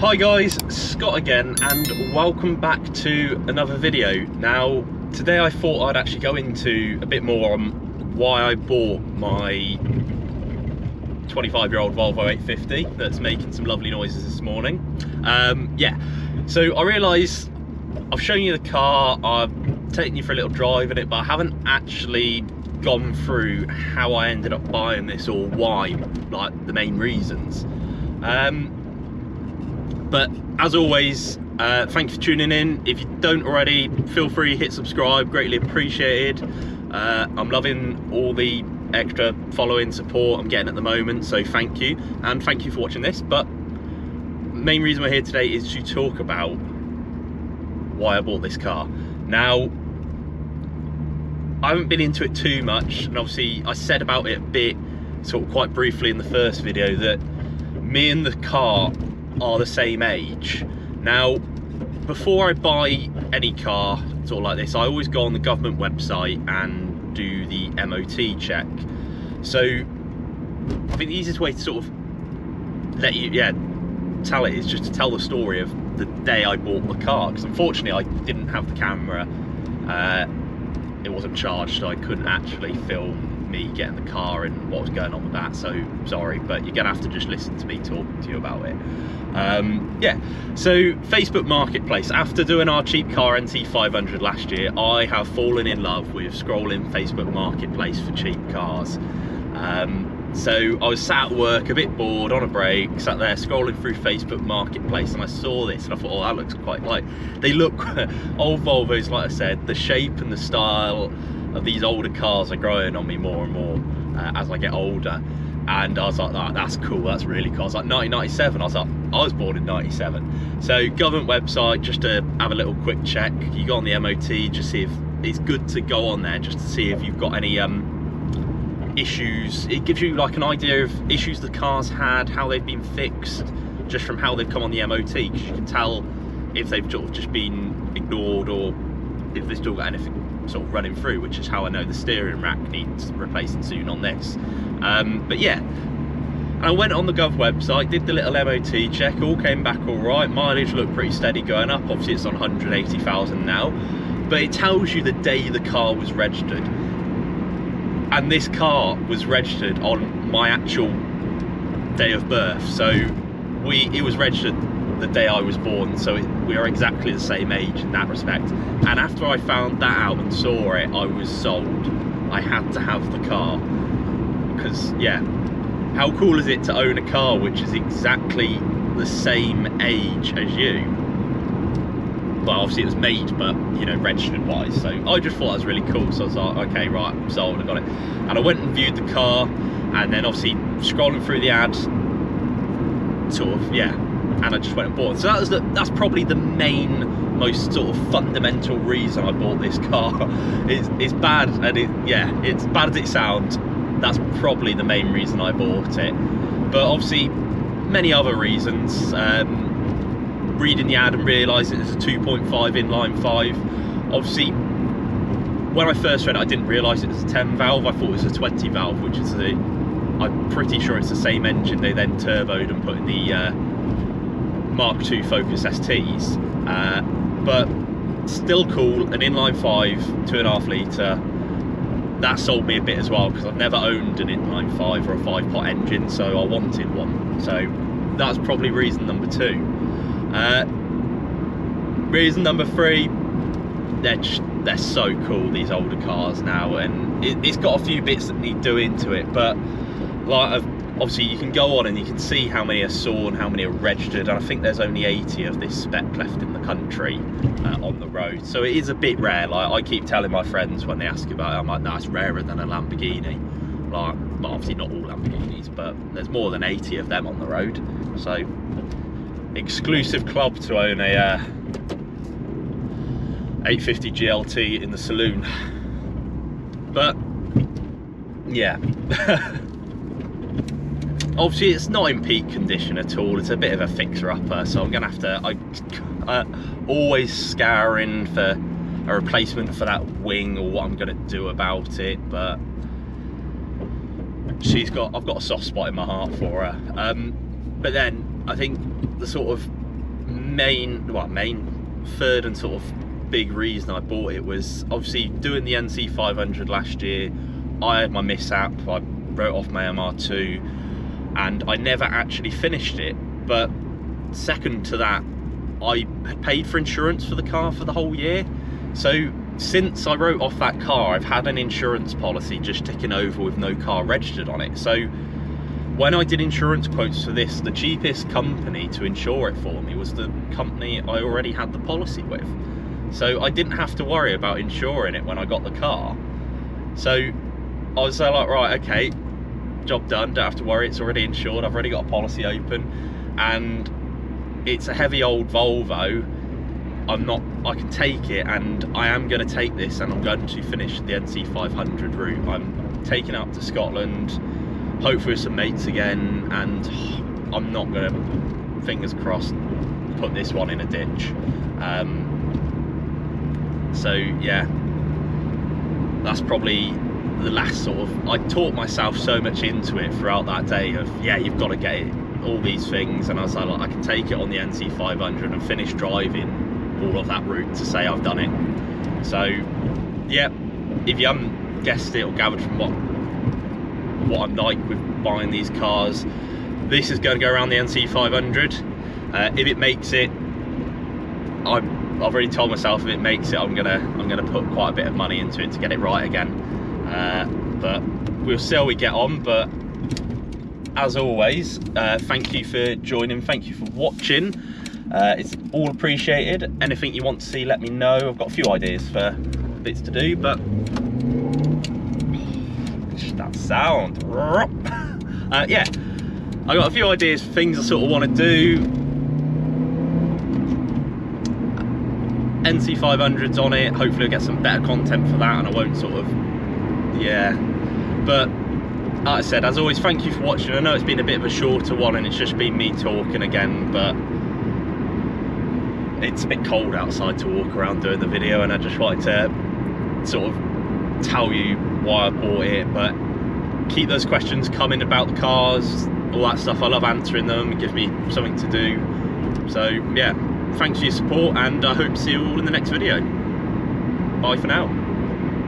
Hi guys, Scott again, and welcome back to another video. Now, today I thought I'd actually go into a bit more on why I bought my 25-year-old Volvo 850 that's making some lovely noises this morning. Yeah, so I realised I've shown you the car, I've taken you for a little drive in it, but I haven't actually gone through how I ended up buying this or why, like the main reasons. But as always, thank you for tuning in. If you don't already, feel free to hit subscribe, greatly appreciated. I'm loving all the extra following support I'm getting at the moment, so thank you, and thank you for watching this. But main reason we're here today is to talk about why I bought this car. Now, I haven't been into it too much, and obviously I said about it a bit, sort of quite briefly in the first video, that me and the car are the same age. Now, before I buy any car sort of like this, I always go on the government website and do the MOT check. So I think the easiest way to sort of let you tell it is just to tell the story of the day I bought the car, because unfortunately I didn't have the camera, it wasn't charged, so I couldn't actually film me getting the car and what was going on with that, so sorry, but you're gonna have to just listen to me talking to you about it. Yeah, so Facebook Marketplace. After doing our cheap car NT500 last year, I have fallen in love with scrolling Facebook Marketplace for cheap cars. So I was sat at work, a bit bored, on a break, sat there scrolling through Facebook Marketplace, and I saw this and I thought, oh, that looks quite like, they look old Volvos, like I said, the shape and the style of these older cars are growing on me more and more as I get older. And I was like, oh, that's cool, that's really cool. I was like, 1997, I was like, I was born in 97. So government website, just to have a little quick check. You go on the MOT, just see if it's good to go on there, just to see if you've got any issues. It gives you like an idea of issues the car's had, how they've been fixed, just from how they've come on the MOT, because you can tell if they've sort of just been ignored or if they've still got anything sort of running through, which is how I know the steering rack needs replacing soon on this. But yeah, I went on the Gov website, did the little MOT check, all came back all right. Mileage looked pretty steady going up, obviously it's on 180,000 now, but it tells you the day the car was registered, and this car was registered on my actual day of birth. So it was registered the day I was born, so we are exactly the same age in that respect. And after I found that out and saw it, I was sold. I had to have the car, because yeah, how cool is it to own a car which is exactly the same age as you? Well, obviously it was made, but you know, registered wise, so I just thought that was really cool. So I was like, okay, right, I'm sold, I got it. And I went and viewed the car, and then obviously scrolling through the ads, sort of, yeah, and I just went and bought it. So that's probably the main, most sort of fundamental reason I bought this car. It's bad, and it's bad as it sounds. That's probably the main reason I bought it. But obviously, many other reasons. Reading the ad and realising it's a 2.5 inline 5. Obviously, when I first read it, I didn't realise it was a 10 valve. I thought it was a 20 valve, which is I'm pretty sure it's the same engine they then turboed and put in the Mark II Focus STs, but still cool. An inline 5, 2.5 litre, that sold me a bit as well, because I've never owned an inline 5 or a 5-pot engine, so I wanted one. So that's probably reason number 2. Reason number 3, they're so cool, these older cars now, and it's got a few bits that need doing to it, but like obviously you can go on and you can see how many are sawn, how many are registered, and I think there's only 80 of this spec left in the country on the road, so it is a bit rare. Like I keep telling my friends when they ask about it, I'm like, no, it's rarer than a Lamborghini. Like, well, obviously not all Lamborghinis, but there's more than 80 of them on the road, so exclusive club to own a 850 GLT in the saloon. But yeah, obviously it's not in peak condition at all. It's a bit of a fixer-upper, so I'm gonna have to, always scouring for a replacement for that wing, or what I'm gonna do about it. But I've got a soft spot in my heart for her. But then I think the sort of main third and sort of big reason I bought it was obviously doing the NC 500 last year. I had my mishap, I wrote off my MR2 and I never actually finished it. But second to that, I had paid for insurance for the car for the whole year. So since I wrote off that car, I've had an insurance policy just ticking over with no car registered on it. So when I did insurance quotes for this, the cheapest company to insure it for me was the company I already had the policy with. So I didn't have to worry about insuring it when I got the car. So I was like, right, okay, job done, don't have to worry, it's already insured, I've already got a policy open, and it's a heavy old Volvo. I can take it, and I am going to take this, and I'm going to finish the NC 500 route. I'm taking it up to Scotland, hopefully with some mates again, and I'm not going to, fingers crossed, put this one in a ditch. So yeah, that's probably the last sort of, I taught myself so much into it throughout that day of, yeah, you've got to get it, all these things, and I was like, I can take it on the NC 500 and finish driving all of that route to say I've done it. So yeah, if you haven't guessed it or gathered from what I'm like with buying these cars, this is going to go around the NC 500. If it makes it, I've already told myself if it makes it, I'm gonna put quite a bit of money into it to get it right again. But we'll see how we get on. But as always, thank you for joining, thank you for watching. It's all appreciated. Anything you want to see, let me know. I've got a few ideas for bits to do, but that sound. Yeah, I got a few ideas for things I sort of want to do. NC 500's on it. Hopefully I'll get some better content for that, and I won't sort of, yeah. But like I said, as always, thank you for watching. I know it's been a bit of a shorter one, and it's just been me talking again, but it's a bit cold outside to walk around doing the video, and I just wanted to sort of tell you why I bought it. But keep those questions coming about the cars, all that stuff. I love answering them, it gives me something to do. So yeah, thanks for your support, and I hope to see you all in the next video. Bye for now.